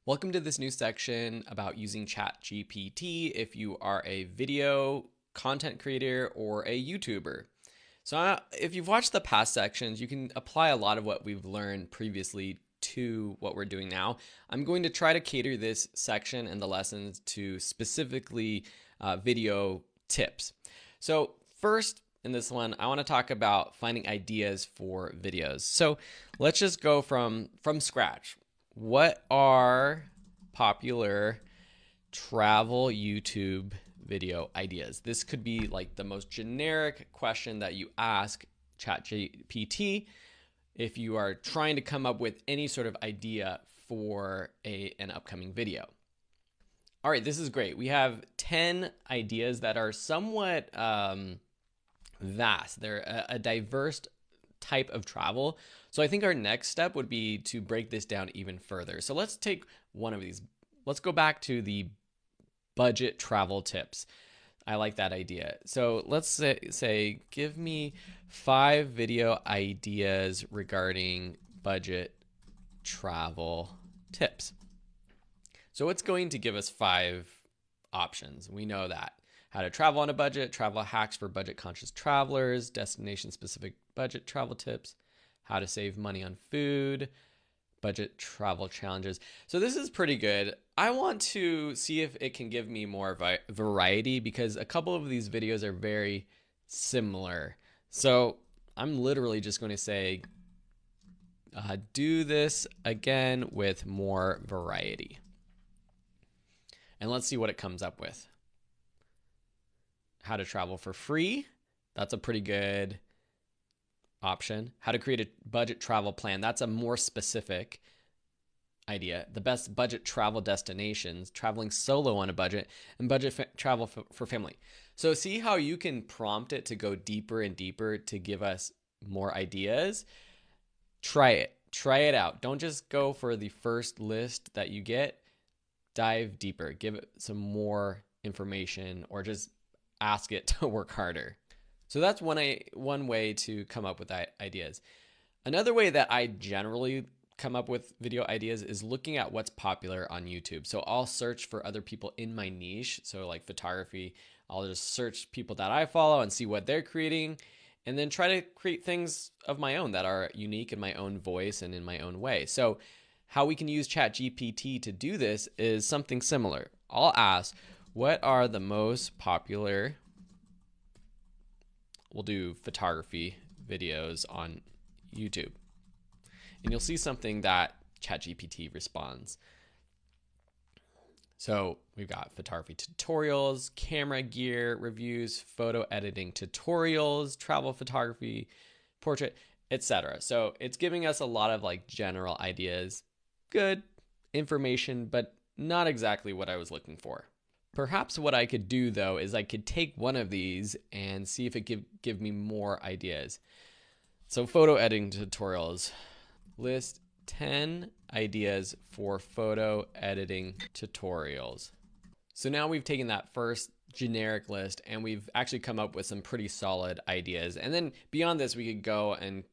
Welcome to this new section about using ChatGPT if you are a video content creator or a YouTuber. So if you've watched the past sections, you can apply a lot of what we've learned previously to what we're doing now. I'm going to try to cater this section and the lessons to specifically video tips. So first, in this one, I want to talk about finding ideas for videos. So let's just go from scratch. What are popular travel YouTube video ideas? This could be like the most generic question that you ask ChatGPT if you are trying to come up with any sort of idea for an upcoming video. All right, this is great. We have 10 ideas that are somewhat vast. They're a diverse type of travel. So I think our next step would be to break this down even further. So let's take one of these. Let's go back to the budget travel tips. I like that idea. So let's say give me 5 video ideas regarding budget travel tips. So it's going to give us 5 options. We know that. How to travel on a budget, travel hacks for budget conscious travelers, destination specific budget travel tips, how to save money on food, budget travel challenges. So this is pretty good. I want to see if it can give me more variety because a couple of these videos are very similar. So I'm literally just going to say, do this again with more variety. And let's see what it comes up with. How to travel for free. That's a pretty good option. How to create a budget travel plan. That's a more specific idea. The best budget travel destinations, traveling solo on a budget, and budget travel for family. So see how you can prompt it to go deeper and deeper to give us more ideas. Try it. Try it out. Don't just go for the first list that you get. Dive deeper. Give it some more information or just ask it to work harder. So that's one way to come up with ideas. Another way that I generally come up with video ideas is looking at what's popular on YouTube. So I'll search for other people in my niche. So like photography, I'll just search people that I follow and see what they're creating and then try to create things of my own that are unique in my own voice and in my own way. So how we can use ChatGPT to do this is something similar. I'll ask, what are the most popular, we'll do photography videos on YouTube. And you'll see something that ChatGPT responds. So we've got photography tutorials, camera gear reviews, photo editing tutorials, travel photography, portrait, etc. So it's giving us a lot of like general ideas, good information, but not exactly what I was looking for. Perhaps what I could do though is I could take one of these and see if it give me more ideas. So photo editing tutorials, list 10 ideas for photo editing tutorials. So now we've taken that first generic list and we've actually come up with some pretty solid ideas. And then beyond this, we could go and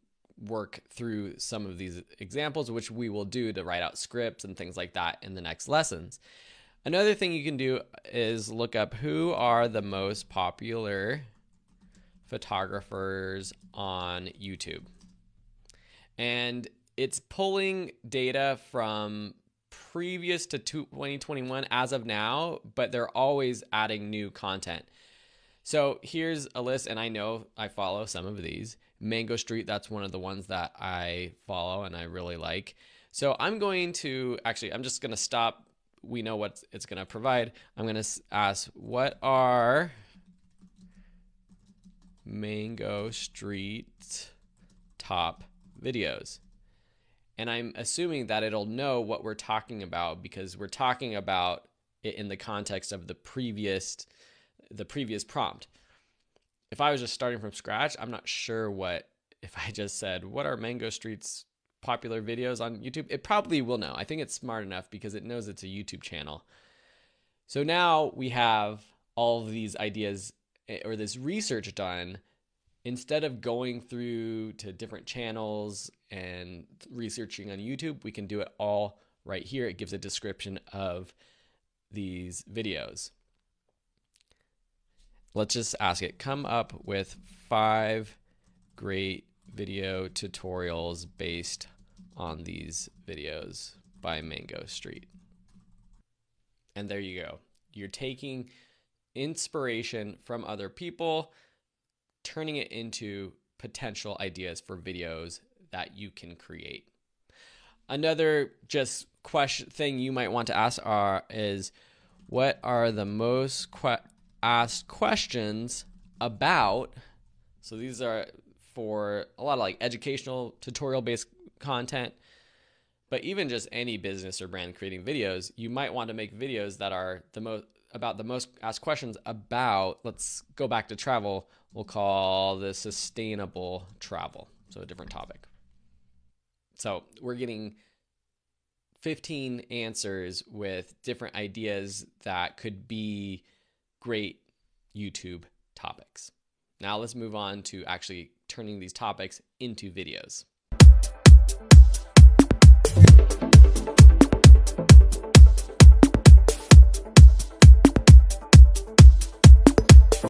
work through some of these examples, which we will do to write out scripts and things like that in the next lessons. Another thing you can do is look up who are the most popular photographers on YouTube. And it's pulling data from previous to 2021 as of now, but they're always adding new content. So here's a list, and I know I follow some of these. Mango Street, that's one of the ones that I follow and I really like. So I'm just going to stop. We know what it's going to provide. I'm going to ask, what are Mango Street top videos? And I'm assuming that it'll know what we're talking about because we're talking about it in the context of the previous prompt. If I was just starting from scratch, I'm not sure if I just said, what are Mango Street's popular videos on YouTube? It probably will know. I think it's smart enough because it knows it's a YouTube channel. So now we have all of these ideas or this research done. Instead of going through to different channels and researching on YouTube, we can do it all right here, it gives a description of these videos. Let's just ask it, come up with 5 great video tutorials based on these videos by Mango Street. And there you go. You're taking inspiration from other people, turning it into potential ideas for videos that you can create. Another just thing you might want to ask is, what are the most asked questions about? So these are for a lot of like educational tutorial based content, but even just any business or brand creating videos, you might want to make videos that are about the most asked questions about, let's go back to travel. We'll call this sustainable travel. So a different topic. So we're getting 15 answers with different ideas that could be great YouTube topics. Now let's move on to actually turning these topics into videos.